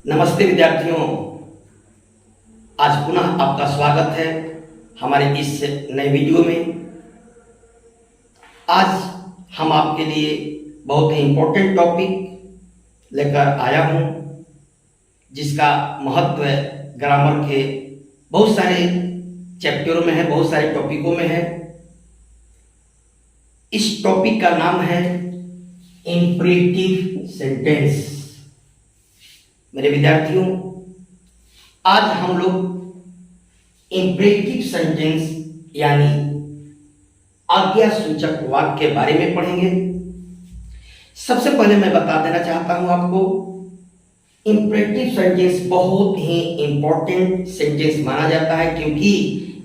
नमस्ते विद्यार्थियों, आज पुनः आपका स्वागत है हमारे इस नए वीडियो में। आज हम आपके लिए बहुत ही इम्पोर्टेंट टॉपिक लेकर आया हूँ, जिसका महत्व ग्रामर के बहुत सारे चैप्टरों में है, बहुत सारे टॉपिकों में है। इस टॉपिक का नाम है इंपरेटिव सेंटेंस। मेरे विद्यार्थियों, आज हम लोग इंपरेटिव सेंटेंस यानी आज्ञा सूचक वाक्य के बारे में पढ़ेंगे। सबसे पहले मैं बता देना चाहता हूं आपको, इंपरेटिव सेंटेंस बहुत ही इंपॉर्टेंट सेंटेंस माना जाता है, क्योंकि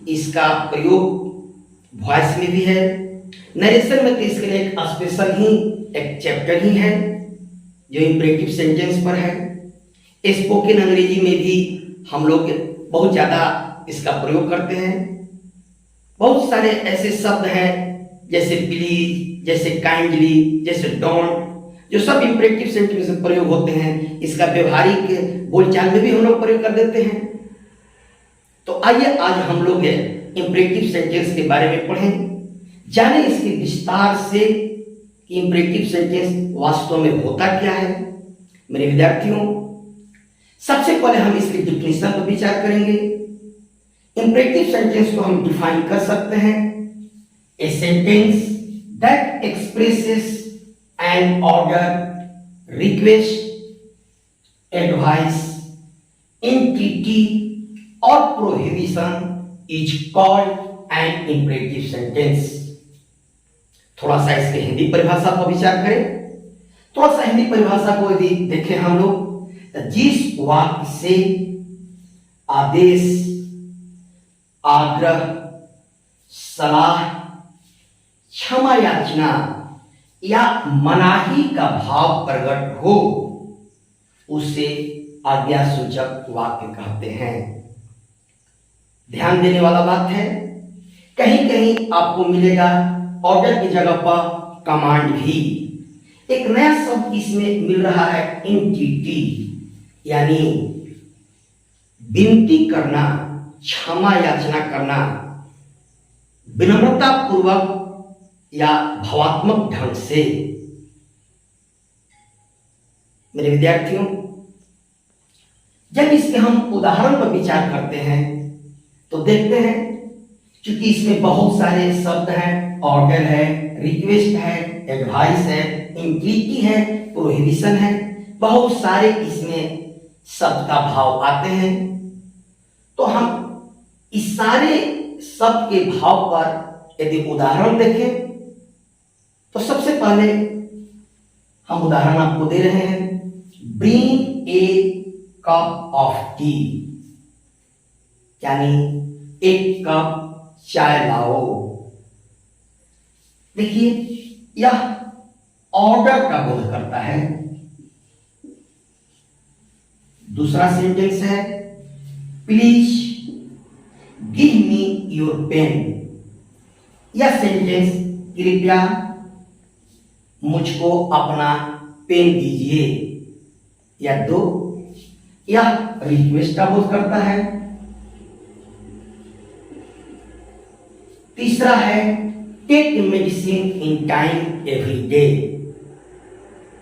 इसका प्रयोग वॉइस में भी है, नरेशन में तो इसके लिए एक स्पेशल ही एक चैप्टर ही है जो इंपरेटिव सेंटेंस पर है। स्पोकन अंग्रेजी में भी हम लोग बहुत ज़्यादा इसका प्रयोग करते हैं। बहुत सारे ऐसे शब्द हैं जैसे प्लीज, जैसे काइंडली, जैसे डोंट, जो सब इंपरेटिव सेंटेंस में प्रयोग होते हैं। इसका व्यवहारिक बोलचाल में भी हम लोग प्रयोग कर देते हैं। तो आइए आज हम लोग इंपरेटिव सेंटेंस के बारे में पढ़ें, जाने इसके विस्तार से कि इंपरेटिव सेंटेंस वास्तव में होता क्या है। मेरे विद्यार्थियों, सबसे पहले हम इसकी डिफिनेशन पर विचार करेंगे। इंपरेटिव सेंटेंस को हम डिफाइन कर सकते हैं, a sentence that expresses an order, request, advice, entreaty और prohibition is called an imperative sentence. थोड़ा सा इसके हिंदी परिभाषा पर विचार करें। थोड़ा सा हिंदी परिभाषा को यदि देखें हम लोग, जिस वाक्य से आदेश, आग्रह, सलाह, क्षमा याचना या मनाही का भाव प्रकट हो, उसे आज्ञा सूचक वाक्य कहते हैं। ध्यान देने वाला बात है, कहीं कहीं आपको मिलेगा ऑर्डर की जगह पर कमांड भी। एक नया शब्द इसमें मिल रहा है, एंटिटी, यानी विनती करना, क्षमा याचना करना, विनम्रता पूर्वक या भावात्मक ढंग से। मेरे विद्यार्थियों, जब इसके हम उदाहरण पर विचार करते हैं तो देखते हैं, क्योंकि इसमें बहुत सारे शब्द हैं, ऑर्डर है, रिक्वेस्ट है, एडवाइस है, एंटिटी है, प्रोहिबिशन है, बहुत सारे इसमें शब्द का भाव आते हैं। तो हम इस सारे शब्द के भाव पर यदि उदाहरण देखें तो सबसे पहले हम उदाहरण आपको दे रहे हैं, bring a cup of T, यानी एक कप चाय लाओ। देखिए, यह ऑर्डर का बोध करता है। दूसरा सेंटेंस है, please give me your pen. यह सेंटेंस, कृपया मुझको अपना पेन दीजिए या दो, यह रिक्वेस्ट का बोध करता है। तीसरा है, take medicine in time every day.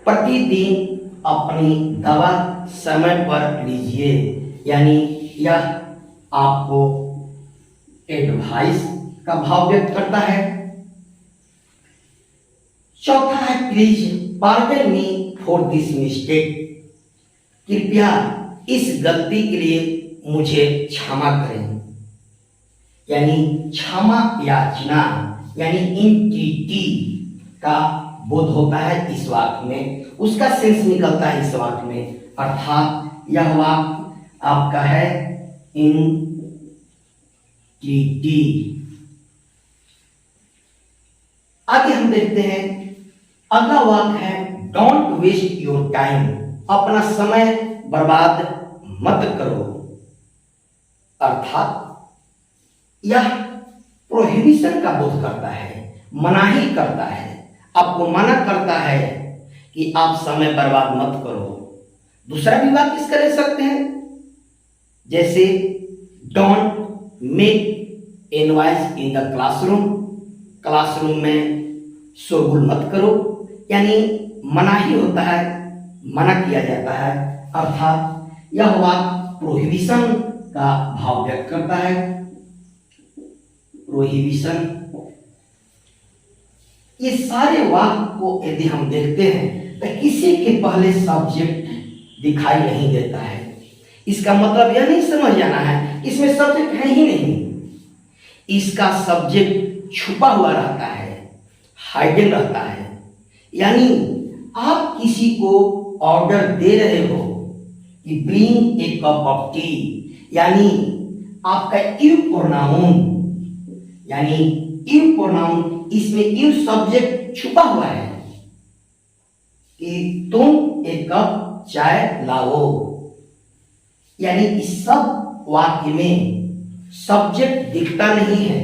प्रतिदिन अपनी दवा समय पर लीजिए, यानी यह आपको एडवाइस का भाव व्यक्त करता है। चौथा है, please pardon me for this mistake. कृपया इस गलती के लिए मुझे क्षमा करें, यानी क्षमा याचना, यानी एंटिटी का बोध होता है इस वाक्य में, उसका सेंस निकलता है इस वाक्य में, अर्थात यह वाक्य आपका है एंटिटी। आगे हम देखते हैं, अगला वाक्य है, डोंट वेस्ट योर टाइम। अपना समय बर्बाद मत करो, अर्थात यह प्रोहिबिशन का बोध करता है, मनाही करता है, आपको मना करता है कि आप समय बर्बाद मत करो। दूसरा भी वाक्य इसका ले सकते हैं, जैसे don't make a noise in the classroom, classroom में शोरगुल मत करो, यानी मनाही होता है, मना किया जाता है, अर्थात यह वाक्य प्रोहिबिशन का भाव व्यक्त करता है। प्रोहिबिशन, ये सारे वाक्य को यदि हम देखते हैं तो किसी के पहले सब्जेक्ट दिखाई नहीं देता है। इसका मतलब यह नहीं समझ जाना है इसमें सब्जेक्ट है ही नहीं, इसका सब्जेक्ट छुपा हुआ रहता है, हाइडन रहता है। यानी आप किसी को ऑर्डर दे रहे हो कि bring a cup of T, यानी आपका यू प्रोनाउन, यानी यू प्रोनाउन, इसमें यू सब्जेक्ट छुपा हुआ है कि तुम एक कप चाय लाओ, यानी इस सब वाक्य में सब्जेक्ट दिखता नहीं है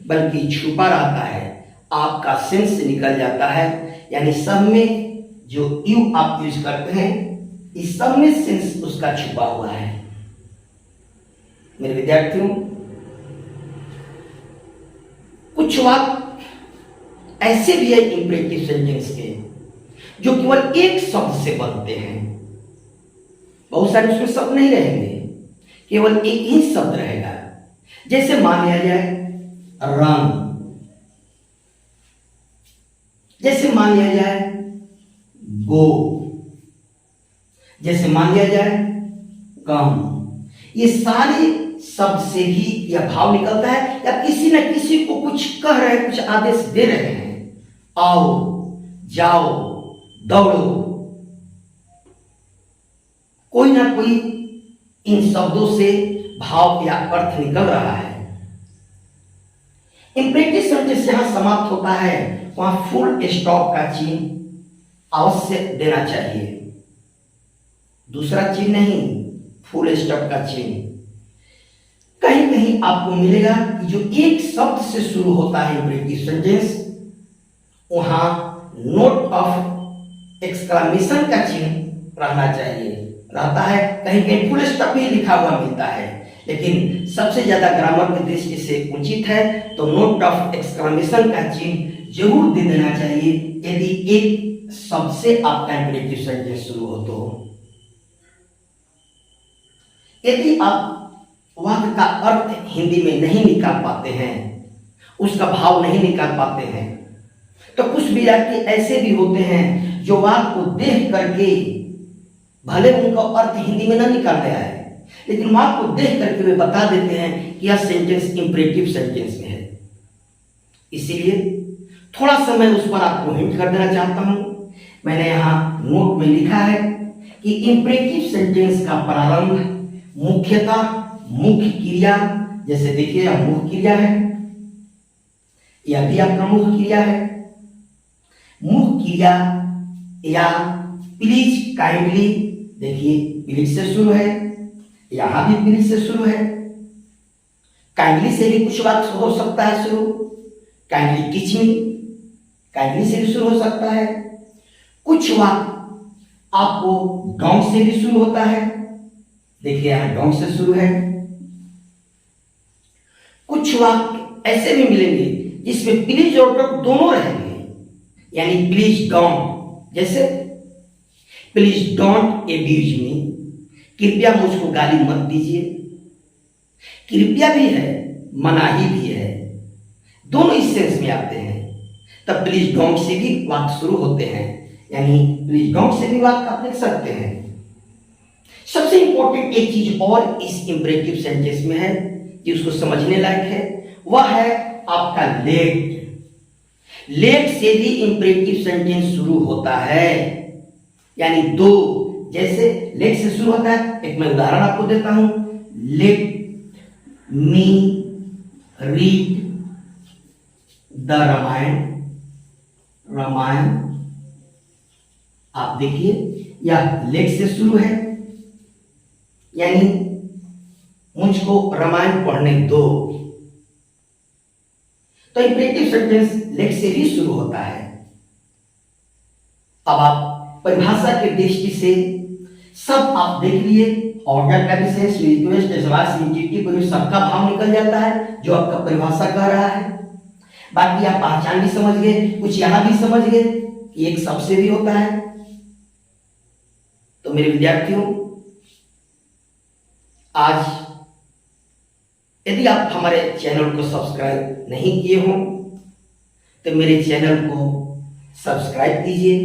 बल्कि छुपा रहता है, आपका सेंस निकल जाता है। यानी सब में जो यू आप यूज करते हैं इस सब में सेंस उसका छुपा हुआ है। मेरे विद्यार्थियों, कुछ वाक्य ऐसे भी है इंपरेटिव सेंटेंस के जो केवल एक शब्द से बनते हैं, बहुत सारे उसमें शब्द नहीं रहेंगे, केवल एक ही शब्द रहेगा। जैसे मान लिया जाए रन, जैसे मान लिया जाए गो, जैसे मान लिया जाए कम, ये सारे शब्द से ही यह भाव निकलता है या किसी न किसी को कुछ कह रहे हैं, कुछ आदेश दे रहे हैं, आओ, जाओ, दौड़ो, कोई ना कोई इन शब्दों से भाव या अर्थ निकल रहा है। इंपरेटिव सेंटेंस जहां समाप्त होता है वहां फुल स्टॉप का चिन्ह अवश्य देना चाहिए, दूसरा चिन्ह नहीं, फुल स्टॉप का चिन्ह। कहीं कहीं आपको मिलेगा कि जो एक शब्द से शुरू होता है इंपरेटिव सेंटेंस, वहां नोट ऑफ एक्सक्लेमेशन का चिन्ह रहना चाहिए, रहता है, कहीं कहीं फुल स्टॉप ही लिखा हुआ मिलता है, लेकिन सबसे ज्यादा ग्रामर की दृष्टि से उचित है तो नोट ऑफ एक्सक्लेमेशन का चिन्ह जरूर दे देना चाहिए यदि एक शब्द से आपका इंपरेटिव सेंटेंस शुरू हो तो। यदि आप वाक्य का अर्थ हिंदी में नहीं निकाल पाते हैं, उसका भाव नहीं निकाल पाते हैं, तो कुछ विद्यार्थी ऐसे भी होते हैं जो वाक्य को देख करके भले उनका अर्थ हिंदी में ना निकाल रहा है लेकिन वाक्य को देख करके वे बता देते हैं कि यह सेंटेंस इंपरेटिव सेंटेंस में है। इसीलिए थोड़ा सा मैं उस पर आपको हिंट कर देना चाहता हूं। मैंने यहां नोट में लिखा है कि इंपरेटिव सेंटेंस का प्रारंभ मुख्यतः मुख्य क्रिया, जैसे देखिए यह मुख्य क्रिया है, यह भी आपका मुख्य क्रिया है, मुख्य क्रिया या प्लीज, काइंडली, देखिए प्लीज से शुरू है, यहां भी प्लीज से शुरू है, काइंडली से भी कुछ वाक्य हो सकता है शुरू, काइंडली टीच मी, काइंडली से भी शुरू हो सकता है, कुछ वाक्य आपको डोंट से भी शुरू होता है, देखिए यहां डोंट से शुरू है, कुछ वाक्य ऐसे भी मिलेंगे जिसमें प्लीज और डोंट दोनों रहेंगे, यानी प्लीज डोंट, जैसे प्लीज डोंट एब्यूज मी, कृपया मुझको गाली मत दीजिए, कृपया भी है मनाही भी है, दोनों इस सेंस में आते हैं। तब प्लीज डोंट से भी वाक्य शुरू होते हैं, यानी प्लीज डोंट से भी वाक्य आप लिख सकते हैं। सबसे इंपॉर्टेंट एक चीज और इस इंपरेटिव सेंटेंस में है कि उसको समझने लायक है, वह है आपका लेट। लेट से भी इंपरेटिव सेंटेंस शुरू होता है, यानी दो, जैसे लेट से शुरू होता है, एक मैं उदाहरण आपको देता हूं, let me read the Ramayana, Ramayana, आप देखिए यह लेट से शुरू है, यानी मुझको रामायण पढ़ने दो। तो इंपरेटिव सेंटेंस लेट से भी शुरू होता है। अब आप परिभाषा की दृष्टि से सब आप देख लिए। ऑर्डर का विषय, रिक्वेस्ट, सवाल, सीजीटी पर सबका भाव निकल जाता है जो आपका परिभाषा कह रहा है। बाकी आप पहचान भी समझ गए, कुछ यहां भी समझ गए कि एक सबसे भी होता है। तो मेरे विद्यार्थियों, आज यदि आप हमारे चैनल को सब्सक्राइब नहीं किए हो तो मेरे चैनल को सब्सक्राइब कीजिए।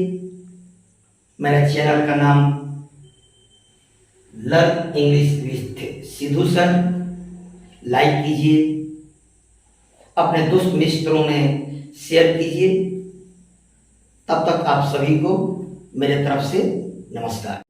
मेरा चैनल का नाम learn English with Sidhu sir. Like कीजिए, अपने दोस्त मित्रों में शेयर कीजिए। तब तक आप सभी को मेरे तरफ से नमस्कार।